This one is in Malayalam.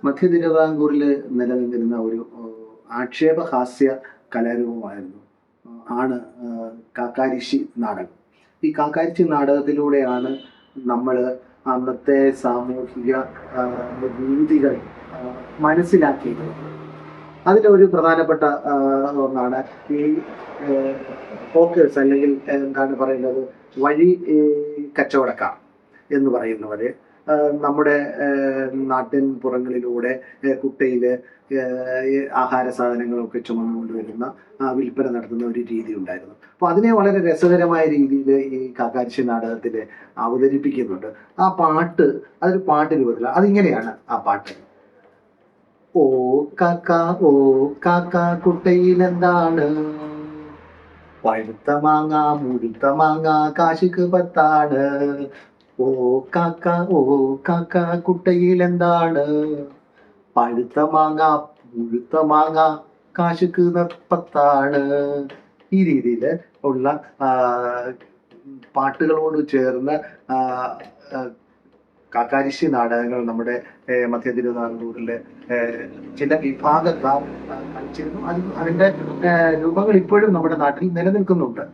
മധ്യ തിരുവിതാംകൂറിൽ നിലനിന്നിരുന്ന ഒരു ആക്ഷേപഹാസ്യ കലാരൂപമായിരുന്നു ആണ് കാക്കാരിശ്ശി നാടകം. ഈ കാക്കാരിശ്ശി നാടകത്തിലൂടെയാണ് നമ്മൾ അന്നത്തെ സാമൂഹിക രീതികൾ മനസ്സിലാക്കിയത്. അതിലൊരു പ്രധാനപ്പെട്ട ഒന്നാണ് ഈ ഹോക്കേഴ്സ്, അല്ലെങ്കിൽ എന്താണ് പറയുന്നത്, വഴി കച്ചവടക്കാർ എന്ന് പറയുന്നവര് നമ്മുടെ നാട്ടിൻ പുറങ്ങളിലൂടെ കുട്ടയിൽ ആഹാര സാധനങ്ങളൊക്കെ ചുമന്നുകൊണ്ടുവരുന്ന വിൽപ്പന നടത്തുന്ന ഒരു രീതി ഉണ്ടായിരുന്നു. അപ്പോൾ അതിനെ വളരെ രസകരമായ രീതിയിൽ ഈ കാക്കാരിശ്ശി നാടകത്തിൽ അവതരിപ്പിക്കുന്നുണ്ട്. ആ പാട്ട് അതൊരു പാട്ട് രൂപത്തിലാണ്. അതിങ്ങനെയാണ് ആ പാട്ട്: ഓ കാക്ക, ഓ കാക്ക, കുട്ടയിലെന്താണ്? പഴുത്ത മാങ്ങ, മുഴുത്ത മാങ്ങ, കാശിക്ക് പത്താണ്. ഓ കാക്ക, ഓ കാക്ക, കുട്ടയിലെന്താണ്? പഴുത്ത മാങ്ങ, മുഴുത്ത മാങ്ങ, കാശിക്ക് പത്താണ്. ഈ രീതിയിൽ ഉള്ള പാട്ടുകളോട് ചേർന്ന് കാക്കാരിശ്ശി നാടകങ്ങൾ നമ്മുടെ മധ്യ തിരുവിതാംകൂറിലെ ചില വിഭാഗക്കാർ കളിച്ചിരുന്നു. അതിൻ്റെ രൂപങ്ങൾ ഇപ്പോഴും നമ്മുടെ നാട്ടിൽ നിലനിൽക്കുന്നുണ്ട്.